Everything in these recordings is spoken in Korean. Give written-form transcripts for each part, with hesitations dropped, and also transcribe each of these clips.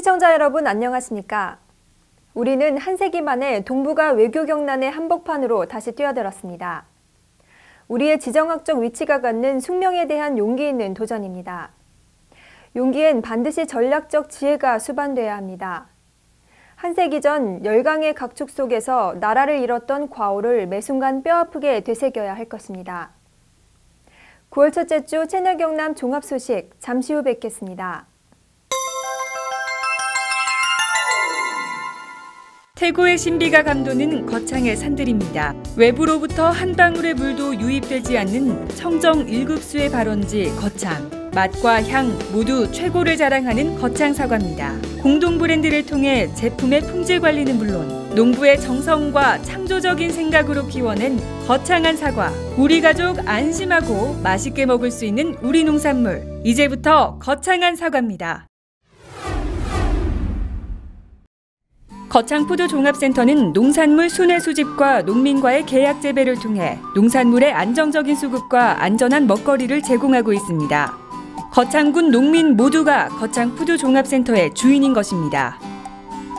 시청자 여러분 안녕하십니까? 우리는 한 세기 만에 동북아 외교경난의 한복판으로 다시 뛰어들었습니다. 우리의 지정학적 위치가 갖는 숙명에 대한 용기 있는 도전입니다. 용기엔 반드시 전략적 지혜가 수반돼야 합니다. 한 세기 전 열강의 각축 속에서 나라를 잃었던 과오를 매 순간 뼈아프게 되새겨야 할 것입니다. 9월 첫째 주 채널 경남 종합 소식 잠시 후 뵙겠습니다. 태고의 신비가 감도는 거창의 산들입니다. 외부로부터 한 방울의 물도 유입되지 않는 청정 1급수의 발원지 거창. 맛과 향 모두 최고를 자랑하는 거창 사과입니다. 공동 브랜드를 통해 제품의 품질 관리는 물론 농부의 정성과 창조적인 생각으로 키워낸 거창한 사과. 우리 가족 안심하고 맛있게 먹을 수 있는 우리 농산물. 이제부터 거창한 사과입니다. 거창푸드 종합센터는 농산물 순회 수집과 농민과의 계약 재배를 통해 농산물의 안정적인 수급과 안전한 먹거리를 제공하고 있습니다. 거창군 농민 모두가 거창푸드 종합센터의 주인인 것입니다.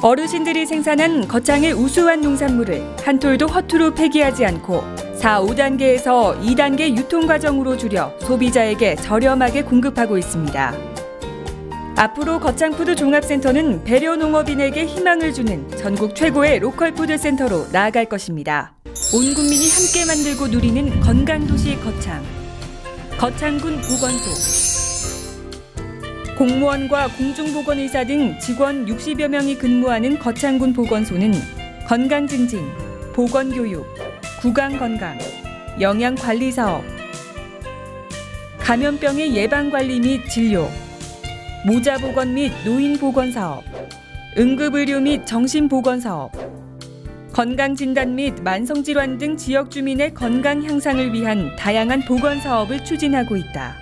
어르신들이 생산한 거창의 우수한 농산물을 한 톨도 허투루 폐기하지 않고 4, 5단계에서 2단계 유통 과정으로 줄여 소비자에게 저렴하게 공급하고 있습니다. 앞으로 거창푸드 종합센터는 배려 농업인에게 희망을 주는 전국 최고의 로컬푸드 센터로 나아갈 것입니다. 온 국민이 함께 만들고 누리는 건강도시 거창. 거창군 보건소. 공무원과 공중보건의사 등 직원 60여 명이 근무하는 거창군 보건소는 건강증진, 보건교육, 구강건강, 영양관리사업, 감염병의 예방관리 및 진료, 모자보건 및 노인보건사업, 응급의료 및 정신보건사업, 건강진단 및 만성질환 등 지역 주민의 건강 향상을 위한 다양한 보건사업을 추진하고 있다.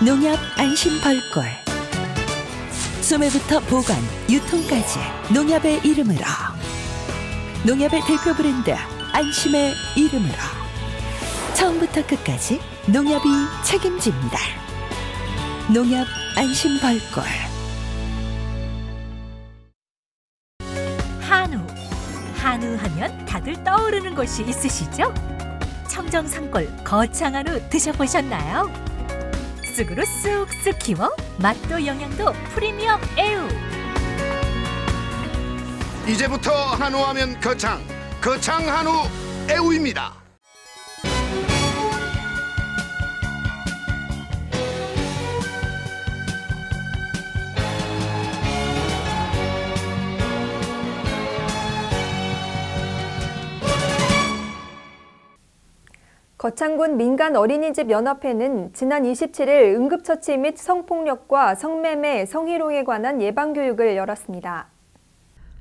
농협 안심벌꿀. 소매부터 보관, 유통까지 농협의 이름으로. 농협의 대표 브랜드 안심의 이름으로. 처음부터 끝까지 농협이 책임집니다. 농협 안심벌꿀. 한우 하면 다들 떠오르는 곳이 있으시죠? 청정산골 거창 한우 드셔보셨나요? 쑥으로 쑥쑥 키워 맛도 영양도 프리미엄 애우. 이제부터 한우하면 거창 한우 애우입니다. 거창군 민간어린이집연합회는 지난 27일 응급처치 및 성폭력과 성매매, 성희롱에 관한 예방교육을 열었습니다.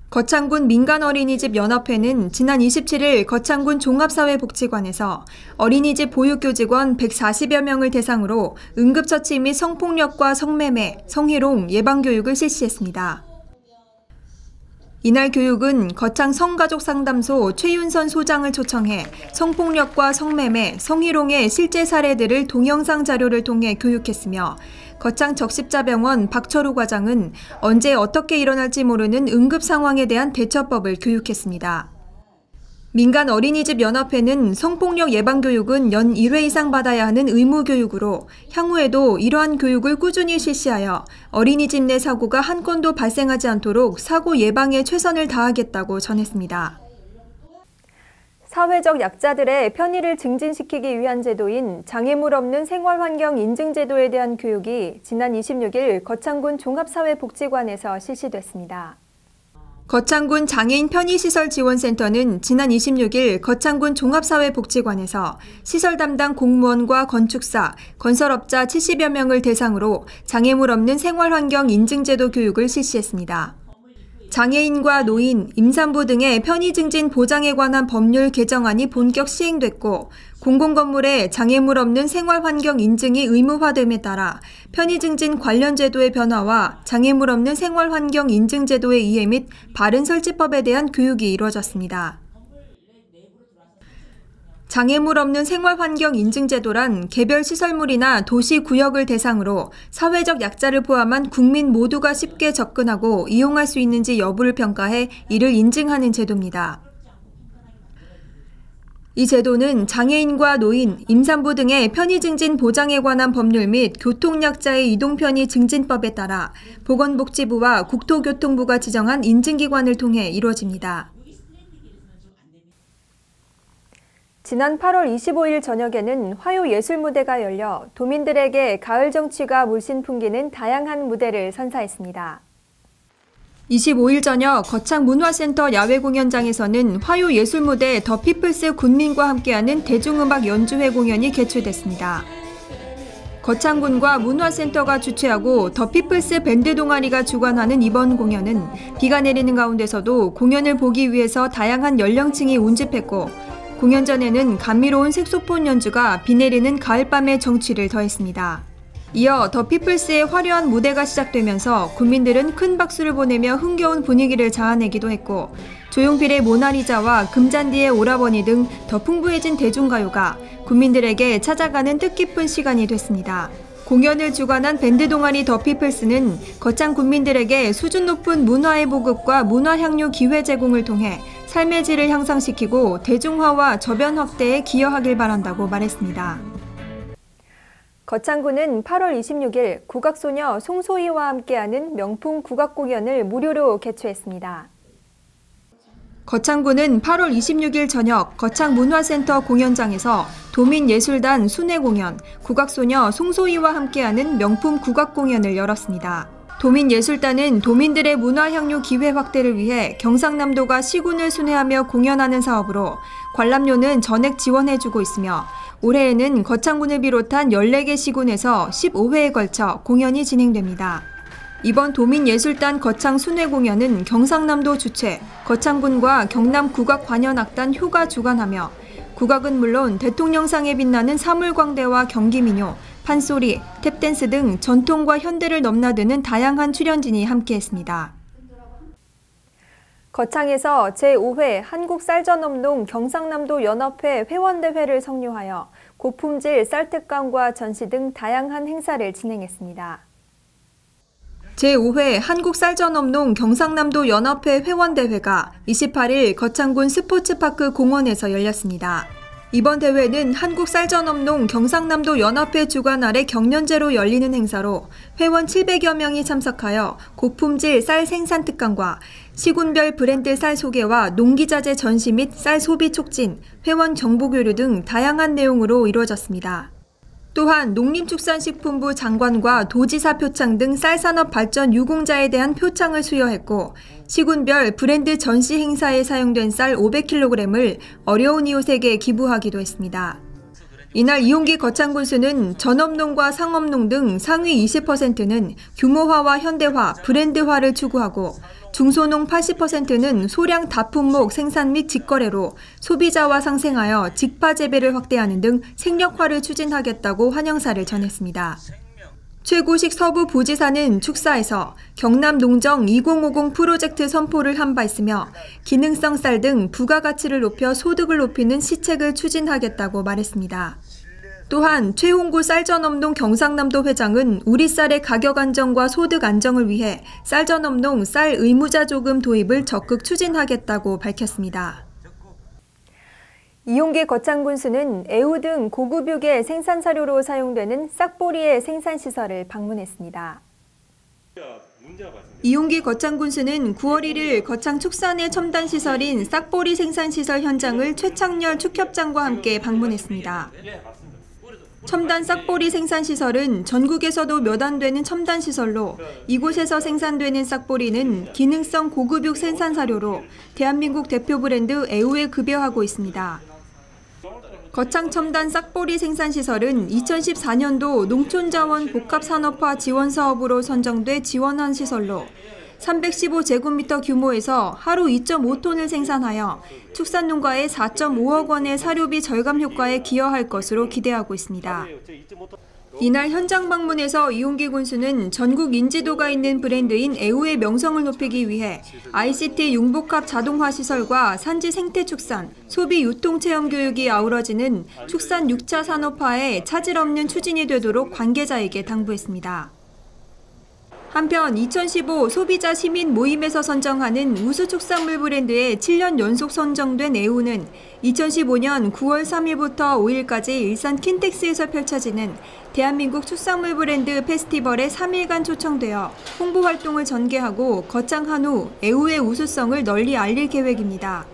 거창군 민간어린이집연합회는 지난 27일 거창군 종합사회복지관에서 어린이집 보육교직원 140여 명을 대상으로 응급처치 및 성폭력과 성매매, 성희롱 예방교육을 실시했습니다. 이날 교육은 거창 성가족상담소 최윤선 소장을 초청해 성폭력과 성매매, 성희롱의 실제 사례들을 동영상 자료를 통해 교육했으며 거창 적십자병원 박철우 과장은 언제 어떻게 일어날지 모르는 응급 상황에 대한 대처법을 교육했습니다. 민간어린이집연합회는 성폭력 예방교육은 연 1회 이상 받아야 하는 의무교육으로 향후에도 이러한 교육을 꾸준히 실시하여 어린이집 내 사고가 한 건도 발생하지 않도록 사고 예방에 최선을 다하겠다고 전했습니다. 사회적 약자들의 편의를 증진시키기 위한 제도인 장애물 없는 생활환경 인증제도에 대한 교육이 지난 26일 거창군 종합사회복지관에서 실시됐습니다. 거창군 장애인 편의시설지원센터는 지난 26일 거창군 종합사회복지관에서 시설 담당 공무원과 건축사, 건설업자 70여 명을 대상으로 장애물 없는 생활환경 인증제도 교육을 실시했습니다. 장애인과 노인, 임산부 등의 편의 증진 보장에 관한 법률 개정안이 본격 시행됐고 공공건물에 장애물 없는 생활환경 인증이 의무화됨에 따라 편의 증진 관련 제도의 변화와 장애물 없는 생활환경 인증 제도의 이해 및 바른 설치법에 대한 교육이 이루어졌습니다. 장애물 없는 생활환경 인증제도란 개별 시설물이나 도시 구역을 대상으로 사회적 약자를 포함한 국민 모두가 쉽게 접근하고 이용할 수 있는지 여부를 평가해 이를 인증하는 제도입니다. 이 제도는 장애인과 노인, 임산부 등의 편의 증진 보장에 관한 법률 및 교통약자의 이동편의 증진법에 따라 보건복지부와 국토교통부가 지정한 인증기관을 통해 이루어집니다. 지난 8월 25일 저녁에는 화요예술무대가 열려 도민들에게 가을 정취가 물씬 풍기는 다양한 무대를 선사했습니다. 25일 저녁 거창 문화센터 야외 공연장에서는 화요예술무대 더 피플스 군민과 함께하는 대중음악 연주회 공연이 개최됐습니다. 거창군과 문화센터가 주최하고 더 피플스 밴드 동아리가 주관하는 이번 공연은 비가 내리는 가운데서도 공연을 보기 위해서 다양한 연령층이 운집했고 공연 전에는 감미로운 색소폰 연주가 비 내리는 가을밤의 정취를 더했습니다. 이어 더 피플스의 화려한 무대가 시작되면서 국민들은 큰 박수를 보내며 흥겨운 분위기를 자아내기도 했고 조용필의 모나리자와 금잔디의 오라버니 등 더 풍부해진 대중가요가 국민들에게 찾아가는 뜻깊은 시간이 됐습니다. 공연을 주관한 밴드 동아리 더 피플스는 거창 국민들에게 수준 높은 문화의 보급과 문화향유 기회 제공을 통해 삶의 질을 향상시키고 대중화와 저변 확대에 기여하길 바란다고 말했습니다. 거창군은 8월 26일 국악소녀 송소희와 함께하는 명품 국악 공연을 무료로 개최했습니다. 거창군은 8월 26일 저녁 거창문화센터 공연장에서 도민예술단 순회공연, 국악소녀 송소희와 함께하는 명품 국악 공연을 열었습니다. 도민예술단은 도민들의 문화향유 기회 확대를 위해 경상남도가 시군을 순회하며 공연하는 사업으로 관람료는 전액 지원해주고 있으며 올해에는 거창군을 비롯한 14개 시군에서 15회에 걸쳐 공연이 진행됩니다. 이번 도민예술단 거창 순회 공연은 경상남도 주최, 거창군과 경남국악관현악단 효가 주관하며 국악은 물론 대통령상에 빛나는 사물광대와 경기민요, 판소리, 탭댄스 등 전통과 현대를 넘나드는 다양한 출연진이 함께했습니다. 거창에서 제5회 한국쌀전업농 경상남도 연합회 회원대회를 성료하여 고품질 쌀특강과 전시 등 다양한 행사를 진행했습니다. 제5회 한국쌀전업농 경상남도 연합회 회원대회가 28일 거창군 스포츠파크 공원에서 열렸습니다. 이번 대회는 한국쌀전업농 경상남도 연합회 주관 아래 경년제로 열리는 행사로 회원 700여 명이 참석하여 고품질 쌀 생산 특강과 시군별 브랜드 쌀 소개와 농기자재 전시 및 쌀 소비 촉진, 회원 정보 교류 등 다양한 내용으로 이루어졌습니다. 또한 농림축산식품부 장관과 도지사 표창 등 쌀산업 발전 유공자에 대한 표창을 수여했고 시군별 브랜드 전시 행사에 사용된 쌀 500kg을 어려운 이웃에게 기부하기도 했습니다. 이날 이용기 거창군수는 전업농과 상업농 등 상위 20%는 규모화와 현대화, 브랜드화를 추구하고 중소농 80%는 소량 다품목 생산 및 직거래로 소비자와 상생하여 직파 재배를 확대하는 등 생력화를 추진하겠다고 환영사를 전했습니다. 최고식 서부부지사는 축사에서 경남농정 2050 프로젝트 선포를 한 바 있으며 기능성 쌀 등 부가가치를 높여 소득을 높이는 시책을 추진하겠다고 말했습니다. 또한 최홍구 쌀전업농 경상남도 회장은 우리 쌀의 가격 안정과 소득 안정을 위해 쌀전업농 쌀 의무자 조금 도입을 적극 추진하겠다고 밝혔습니다. 이용기 거창군수는 애우 등 고급 유계 생산 사료로 사용되는 싹보리의 생산시설을 방문했습니다. 이용기 거창군수는 9월 1일 거창 축산의 첨단시설인 싹보리 생산시설 현장을 최창렬 축협장과 함께 방문했습니다. 첨단 싹보리 생산시설은 전국에서도 몇 안 되는 첨단시설로 이곳에서 생산되는 싹보리는 기능성 고급육 생산사료로 대한민국 대표 브랜드 애우에 급여하고 있습니다. 거창 첨단 싹보리 생산시설은 2014년도 농촌자원 복합산업화 지원사업으로 선정돼 지원한 시설로 315제곱미터 규모에서 하루 2.5톤을 생산하여 축산농가의 4.5억 원의 사료비 절감 효과에 기여할 것으로 기대하고 있습니다. 이날 현장 방문에서 이용기 군수는 전국 인지도가 있는 브랜드인 애우의 명성을 높이기 위해 ICT 융복합 자동화 시설과 산지 생태축산, 소비 유통체험 교육이 아우러지는 축산 6차 산업화에 차질 없는 추진이 되도록 관계자에게 당부했습니다. 한편 2015 소비자 시민 모임에서 선정하는 우수 축산물 브랜드에 7년 연속 선정된 애우는 2015년 9월 3일부터 5일까지 일산 킨텍스에서 펼쳐지는 대한민국 축산물 브랜드 페스티벌에 3일간 초청되어 홍보 활동을 전개하고 거창한 후 애우의 우수성을 널리 알릴 계획입니다.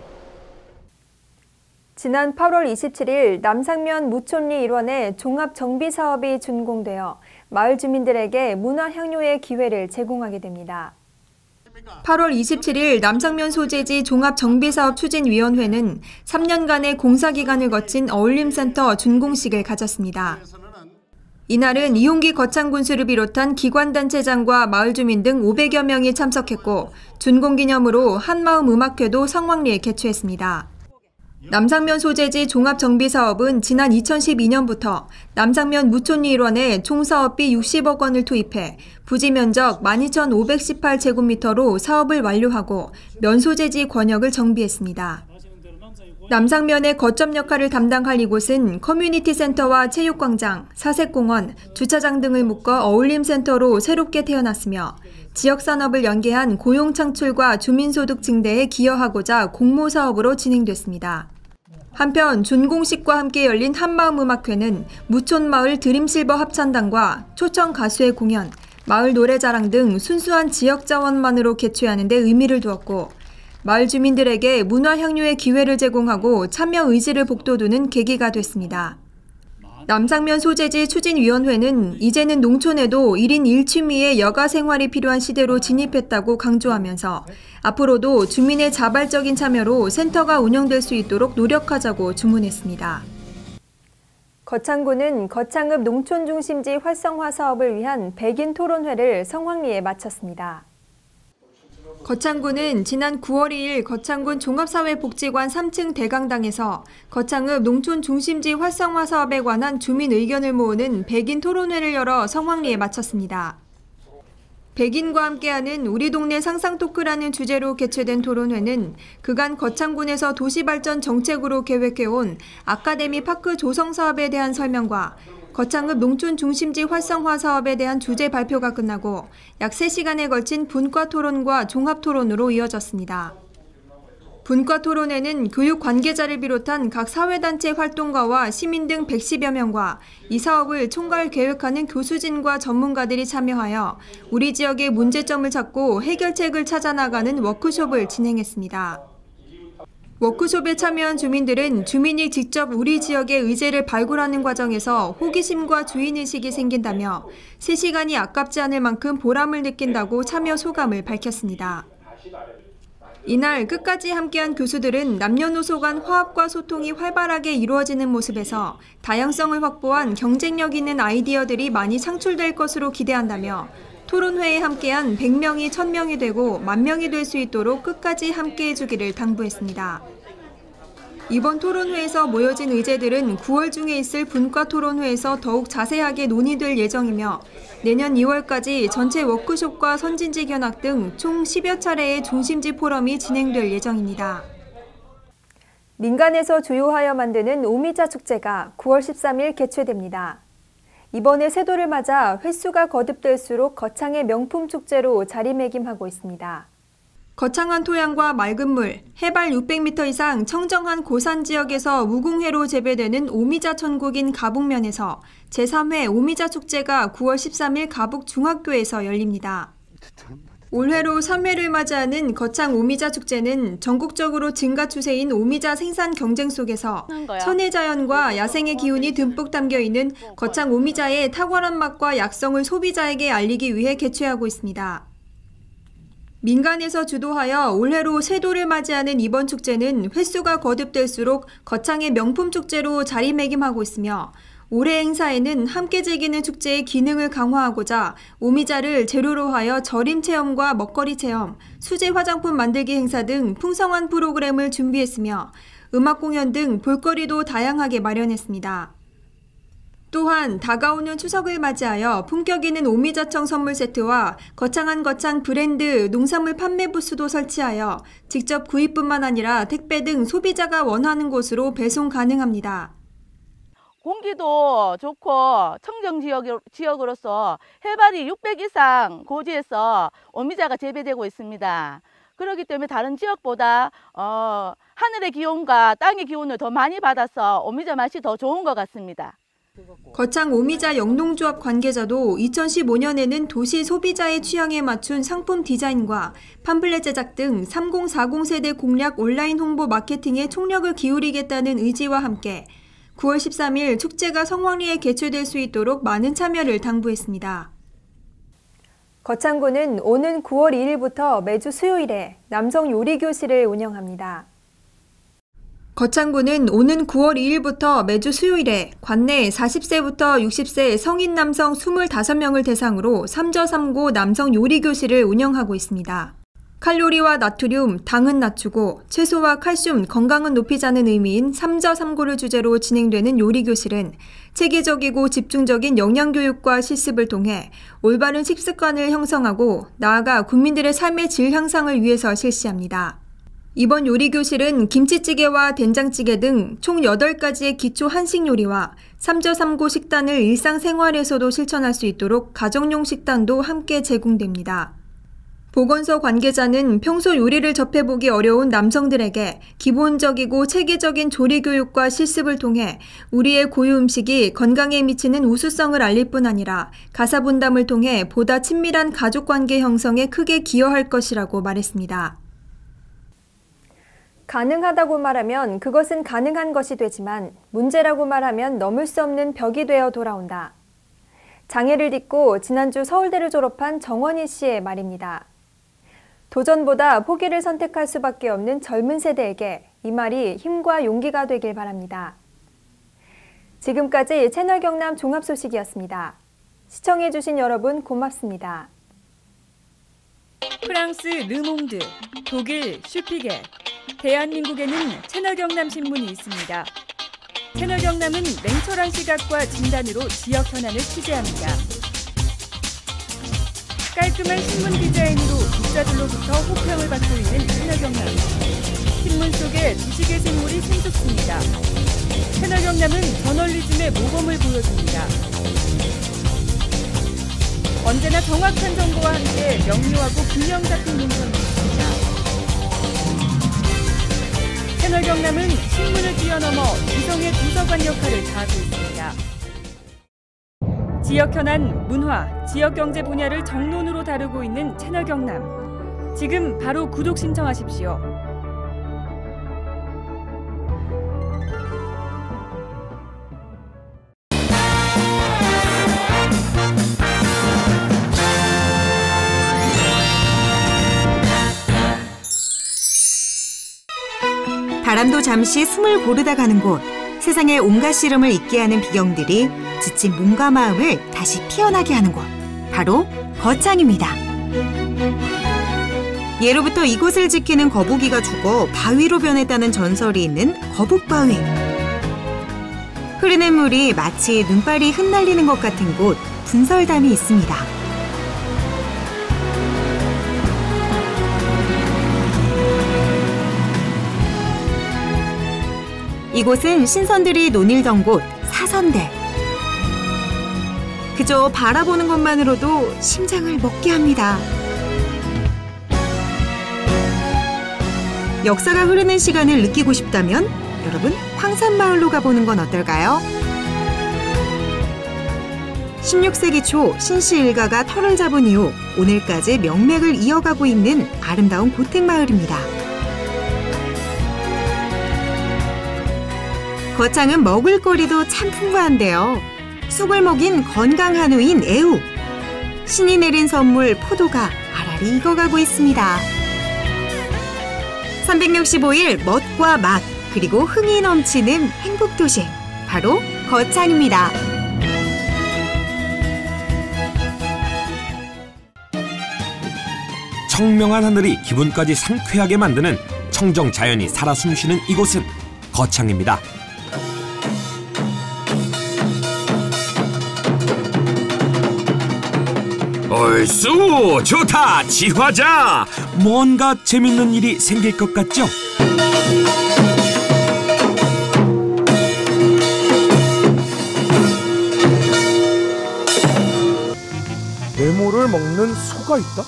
지난 8월 27일 남상면 무촌리 일원의 종합정비사업이 준공되어 마을 주민들에게 문화향유의 기회를 제공하게 됩니다. 8월 27일 남상면 소재지 종합정비사업 추진위원회는 3년간의 공사기간을 거친 어울림센터 준공식을 가졌습니다. 이날은 이용기 거창군수를 비롯한 기관단체장과 마을 주민 등 500여 명이 참석했고 준공기념으로 한마음음악회도 성황리에 개최했습니다. 남상면 소재지 종합정비사업은 지난 2012년부터 남상면 무촌리 일원에 총 사업비 60억 원을 투입해 부지 면적 12,518제곱미터로 사업을 완료하고 면소재지 권역을 정비했습니다. 남상면의 거점 역할을 담당할 이곳은 커뮤니티 센터와 체육광장, 사색공원, 주차장 등을 묶어 어울림센터로 새롭게 태어났으며 지역산업을 연계한 고용 창출과 주민소득 증대에 기여하고자 공모사업으로 진행됐습니다. 한편 준공식과 함께 열린 한마음음악회는 무촌마을 드림실버 합창단과 초청 가수의 공연, 마을 노래자랑 등 순수한 지역 자원만으로 개최하는 데 의미를 두었고 마을 주민들에게 문화향유의 기회를 제공하고 참여 의지를 북돋우는 계기가 됐습니다. 남상면 소재지 추진위원회는 이제는 농촌에도 1인 1취미의 여가 생활이 필요한 시대로 진입했다고 강조하면서 앞으로도 주민의 자발적인 참여로 센터가 운영될 수 있도록 노력하자고 주문했습니다. 거창군은 거창읍 농촌중심지 활성화 사업을 위한 백인 토론회를 성황리에 마쳤습니다. 거창군은 지난 9월 2일 거창군 종합사회복지관 3층 대강당에서 거창읍 농촌 중심지 활성화 사업에 관한 주민 의견을 모으는 백인 토론회를 열어 성황리에 마쳤습니다. 백인과 함께하는 우리 동네 상상 토크라는 주제로 개최된 토론회는 그간 거창군에서 도시발전 정책으로 계획해온 아카데미 파크 조성 사업에 대한 설명과 거창읍 농촌 중심지 활성화 사업에 대한 주제 발표가 끝나고 약 3시간에 걸친 분과 토론과 종합 토론으로 이어졌습니다. 분과 토론회는 교육 관계자를 비롯한 각 사회단체 활동가와 시민 등 110여 명과 이 사업을 총괄 계획하는 교수진과 전문가들이 참여하여 우리 지역의 문제점을 찾고 해결책을 찾아 나가는 워크숍을 진행했습니다. 워크숍에 참여한 주민들은 주민이 직접 우리 지역의 의제를 발굴하는 과정에서 호기심과 주인의식이 생긴다며 3시간이 아깝지 않을 만큼 보람을 느낀다고 참여 소감을 밝혔습니다. 이날 끝까지 함께한 교수들은 남녀노소 간 화합과 소통이 활발하게 이루어지는 모습에서 다양성을 확보한 경쟁력 있는 아이디어들이 많이 창출될 것으로 기대한다며 토론회에 함께한 100명이 1000명이 되고 10,000명이 될 수 있도록 끝까지 함께해 주기를 당부했습니다. 이번 토론회에서 모여진 의제들은 9월 중에 있을 분과 토론회에서 더욱 자세하게 논의될 예정이며 내년 2월까지 전체 워크숍과 선진지 견학 등 총 10여 차례의 중심지 포럼이 진행될 예정입니다. 민간에서 주요하여 만드는 오미자 축제가 9월 13일 개최됩니다. 이번에 세도를 맞아 횟수가 거듭될수록 거창의 명품 축제로 자리매김하고 있습니다. 거창한 토양과 맑은 물, 해발 600m 이상 청정한 고산 지역에서 무공해로 재배되는 오미자 천국인 가북면에서 제3회 오미자 축제가 9월 13일 가북 중학교에서 열립니다. 올해로 3회를 맞이하는 거창 오미자 축제는 전국적으로 증가 추세인 오미자 생산 경쟁 속에서 천혜 자연과 야생의 기운이 듬뿍 담겨 있는 거창 오미자의 탁월한 맛과 약성을 소비자에게 알리기 위해 개최하고 있습니다. 민간에서 주도하여 올해로 세도를 맞이하는 이번 축제는 횟수가 거듭될수록 거창의 명품 축제로 자리매김하고 있으며 올해 행사에는 함께 즐기는 축제의 기능을 강화하고자 오미자를 재료로 하여 절임 체험과 먹거리 체험, 수제 화장품 만들기 행사 등 풍성한 프로그램을 준비했으며 음악 공연 등 볼거리도 다양하게 마련했습니다. 또한 다가오는 추석을 맞이하여 품격 있는 오미자청 선물 세트와 거창한 거창 브랜드 농산물 판매 부스도 설치하여 직접 구입뿐만 아니라 택배 등 소비자가 원하는 곳으로 배송 가능합니다. 공기도 좋고 청정 지역으로서 해발이 600 이상 고지에서 오미자가 재배되고 있습니다. 그렇기 때문에 다른 지역보다 하늘의 기온과 땅의 기온을 더 많이 받아서 오미자 맛이 더 좋은 것 같습니다. 거창 오미자 영농조합 관계자도 2015년에는 도시 소비자의 취향에 맞춘 상품 디자인과 팜플렛 제작 등 3040 세대 공략 온라인 홍보 마케팅에 총력을 기울이겠다는 의지와 함께 9월 13일 축제가 성황리에 개최될 수 있도록 많은 참여를 당부했습니다. 거창군은 오는 9월 2일부터 매주 수요일에 남성 요리 교실을 운영합니다. 거창군은 오는 9월 2일부터 매주 수요일에 관내 40세부터 60세 성인 남성 25명을 대상으로 3저3고 남성 요리 교실을 운영하고 있습니다. 칼로리와 나트륨, 당은 낮추고 채소와 칼슘, 건강은 높이자는 의미인 3저3고를 주제로 진행되는 요리 교실은 체계적이고 집중적인 영양교육과 실습을 통해 올바른 식습관을 형성하고 나아가 국민들의 삶의 질 향상을 위해서 실시합니다. 이번 요리 교실은 김치찌개와 된장찌개 등 총 8가지의 기초 한식 요리와 3저3고 식단을 일상생활에서도 실천할 수 있도록 가정용 식단도 함께 제공됩니다. 보건소 관계자는 평소 요리를 접해보기 어려운 남성들에게 기본적이고 체계적인 조리 교육과 실습을 통해 우리의 고유 음식이 건강에 미치는 우수성을 알릴 뿐 아니라 가사 분담을 통해 보다 친밀한 가족관계 형성에 크게 기여할 것이라고 말했습니다. 가능하다고 말하면 그것은 가능한 것이 되지만 문제라고 말하면 넘을 수 없는 벽이 되어 돌아온다. 장애를 딛고 지난주 서울대를 졸업한 정원희 씨의 말입니다. 도전보다 포기를 선택할 수밖에 없는 젊은 세대에게 이 말이 힘과 용기가 되길 바랍니다. 지금까지 채널 경남 종합 소식이었습니다. 시청해주신 여러분 고맙습니다. 프랑스 르몽드, 독일 슈피겔, 대한민국에는 채널 경남 신문이 있습니다. 채널 경남은 냉철한 시각과 진단으로 지역 현안을 취재합니다. 깔끔한 신문 디자인으로 독자들로부터 호평을 받고 있는 채널 경남. 신문 속에 지식의 생물이 생숙습니다. 채널 경남은 저널리즘의 모범을 보여줍니다. 언제나 정확한 정보와 함께 명료하고 균형 잡힌 논평이 있습니다. 채널 경남은 신문을 뛰어넘어 지성의 도서관 역할을 다하고 있습니다. 지역 현안, 문화, 지역 경제 분야를 정론으로 다루고 있는 채널 경남. 지금 바로 구독 신청하십시오. 바람도 잠시 숨을 고르다 가는 곳, 세상의 온갖 시름을 잊게 하는 비경들이 지친 몸과 마음을 다시 피어나게 하는 곳, 바로 거창입니다. 예로부터 이곳을 지키는 거북이가 죽어 바위로 변했다는 전설이 있는 거북바위. 흐르는 물이 마치 눈발이 흩날리는 것 같은 곳, 분설담이 있습니다. 이곳은 신선들이 논일던 곳, 사선대. 그저 바라보는 것만으로도 심장을 먹게 합니다. 역사가 흐르는 시간을 느끼고 싶다면 여러분, 황산마을로 가보는 건 어떨까요? 16세기 초 신씨 일가가 터를 잡은 이후 오늘까지 명맥을 이어가고 있는 아름다운 고택마을입니다. 거창은 먹을거리도 참 풍부한데요. 쑥을 먹인 건강 한우인 애우. 신이 내린 선물 포도가 알알이 익어가고 있습니다. 365일 멋과 맛, 그리고 흥이 넘치는 행복도시. 바로 거창입니다. 청명한 하늘이 기분까지 상쾌하게 만드는 청정 자연이 살아 숨쉬는 이곳은 거창입니다. 얼쑤 좋다 지화자. 뭔가 재밌는 일이 생길 것 같죠? 네모를 먹는 소가 있다?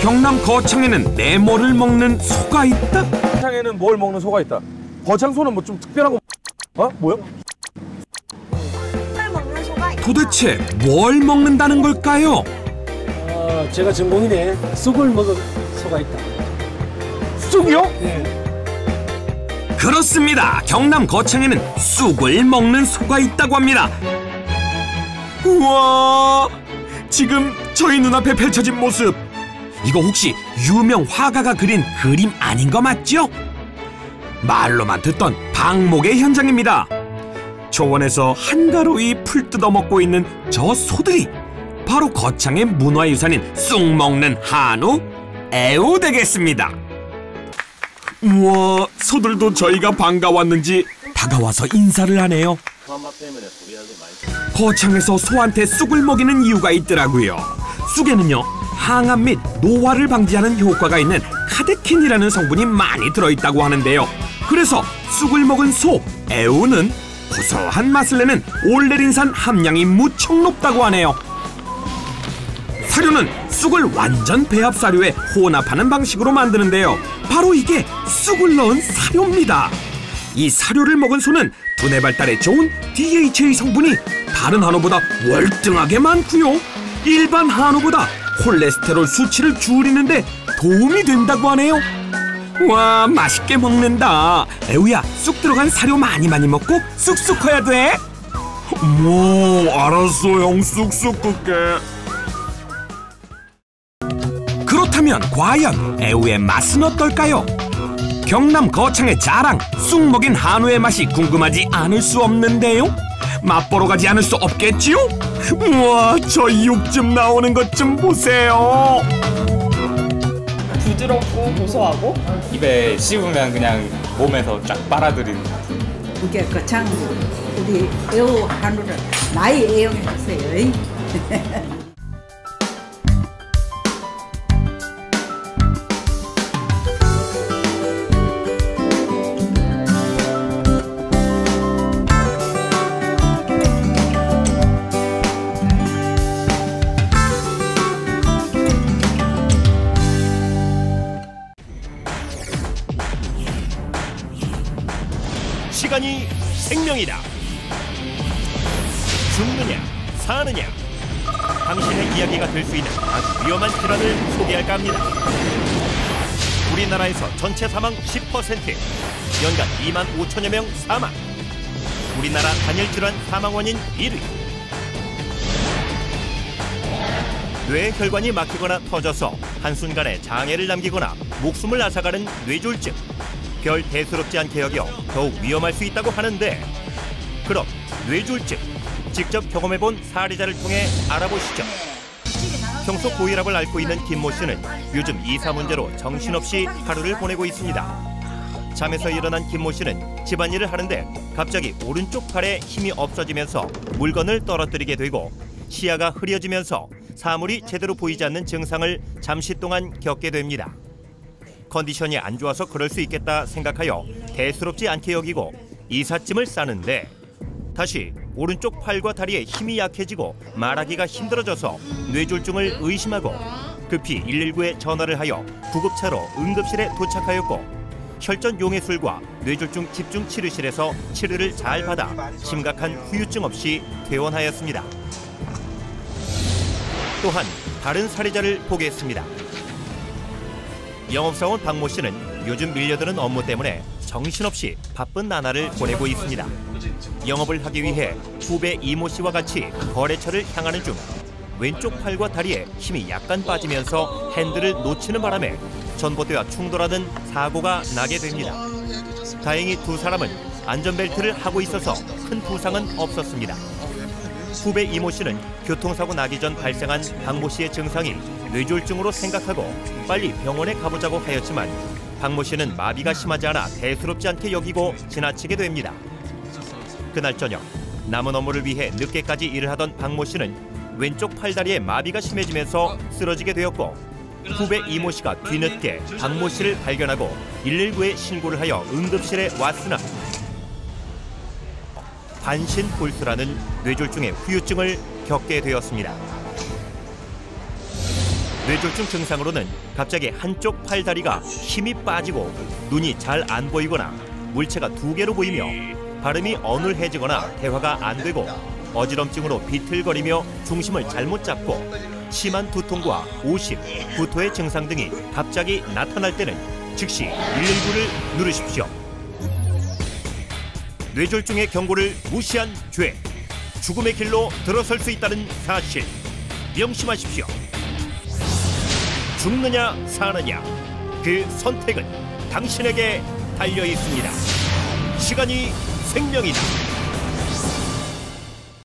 경남 거창에는 네모를 먹는 소가 있다? 거창에는 뭘 먹는 소가 있다. 거창소는 뭐 좀 특별한 거 뭐야? 도대체 뭘 먹는다는 걸까요? 제가 전공이네. 쑥을 먹은 소가 있다. 쑥이요? 네. 그렇습니다. 경남 거창에는 쑥을 먹는 소가 있다고 합니다. 우와, 지금 저희 눈앞에 펼쳐진 모습, 이거 혹시 유명 화가가 그린 그림 아닌 거 맞죠? 말로만 듣던 방목의 현장입니다. 초원에서 한가로이 풀 뜯어먹고 있는 저 소들이 바로 거창의 문화유산인 쑥 먹는 한우 애우 되겠습니다. 우와, 소들도 저희가 반가웠는지 다가와서 인사를 하네요. 거창에서 소한테 쑥을 먹이는 이유가 있더라고요. 쑥에는요, 항암 및 노화를 방지하는 효과가 있는 카데킨이라는 성분이 많이 들어있다고 하는데요. 그래서 쑥을 먹은 소 애우는 고소한 맛을 내는 올레린산 함량이 무척 높다고 하네요. 사료는 쑥을 완전 배합 사료에 혼합하는 방식으로 만드는데요. 바로 이게 쑥을 넣은 사료입니다. 이 사료를 먹은 소는 두뇌 발달에 좋은 DHA 성분이 다른 한우보다 월등하게 많고요. 일반 한우보다 콜레스테롤 수치를 줄이는데 도움이 된다고 하네요. 와, 맛있게 먹는다. 애우야, 쑥 들어간 사료 많이 먹고 쑥쑥 커야 돼. 뭐, 알았어 형, 쑥쑥 끌게. 그렇다면 과연 애우의 맛은 어떨까요? 경남 거창의 자랑, 쑥 먹인 한우의 맛이 궁금하지 않을 수 없는데요. 맛보러 가지 않을 수 없겠지요? 우와, 저 육 좀 나오는 것 좀 보세요. 부드럽고 고소하고 입에 씹으면 그냥 몸에서 쫙 빨아들이는. 이게 거창 우리 애우 한우를 많이 애용해 주세요. 시간이 생명이다. 죽느냐 사느냐, 당신의 이야기가 될 수 있는 아주 위험한 질환을 소개할까 합니다. 우리나라에서 전체 사망 10%, 연간 2만 5천여 명 사망. 우리나라 단일 질환 사망 원인 1위. 뇌혈관이 막히거나 터져서 한순간에 장애를 남기거나 목숨을 앗아가는 뇌졸중. 별 대수롭지 않게 여겨 더욱 위험할 수 있다고 하는데, 그럼 뇌졸중 직접 경험해본 사례자를 통해 알아보시죠. 평소 고혈압을 앓고 있는 김모 씨는 요즘 이사 문제로 정신없이 하루를 보내고 있습니다. 잠에서 일어난 김모 씨는 집안일을 하는데 갑자기 오른쪽 팔에 힘이 없어지면서 물건을 떨어뜨리게 되고 시야가 흐려지면서 사물이 제대로 보이지 않는 증상을 잠시 동안 겪게 됩니다. 컨디션이 안 좋아서 그럴 수 있겠다 생각하여 대수롭지 않게 여기고 이삿짐을 싸는데, 다시 오른쪽 팔과 다리에 힘이 약해지고 말하기가 힘들어져서 뇌졸중을 의심하고 급히 119에 전화를 하여 구급차로 응급실에 도착하였고, 혈전 용해술과 뇌졸중 집중치료실에서 치료를 잘 받아 심각한 후유증 없이 퇴원하였습니다. 또한 다른 사례자를 보겠습니다. 영업사원 박모 씨는 요즘 밀려드는 업무 때문에 정신없이 바쁜 나날을 보내고 있습니다. 영업을 하기 위해 후배 이모 씨와 같이 거래처를 향하는 중 왼쪽 팔과 다리에 힘이 약간 빠지면서 핸들을 놓치는 바람에 전봇대와 충돌하는 사고가 나게 됩니다. 다행히 두 사람은 안전벨트를 하고 있어서 큰 부상은 없었습니다. 후배 이모 씨는 교통사고 나기 전 발생한 박모 씨의 증상이 뇌졸중으로 생각하고 빨리 병원에 가보자고 하였지만 박모 씨는 마비가 심하지 않아 대수롭지 않게 여기고 지나치게 됩니다. 그날 저녁 남은 업무를 위해 늦게까지 일을 하던 박모 씨는 왼쪽 팔다리에 마비가 심해지면서 쓰러지게 되었고 후배 이모 씨가 뒤늦게 박모 씨를 발견하고 119에 신고를 하여 응급실에 왔으나 반신불수라는 뇌졸중의 후유증을 겪게 되었습니다. 뇌졸중 증상으로는 갑자기 한쪽 팔다리가 힘이 빠지고 눈이 잘 안 보이거나 물체가 2개로 보이며 발음이 어눌해지거나 대화가 안 되고 어지럼증으로 비틀거리며 중심을 잘못 잡고 심한 두통과 오심, 구토의 증상 등이 갑자기 나타날 때는 즉시 119를 누르십시오. 뇌졸중의 경고를 무시한 죄, 죽음의 길로 들어설 수 있다는 사실 명심하십시오. 죽느냐 사느냐, 그 선택은 당신에게 달려 있습니다. 시간이 생명이다.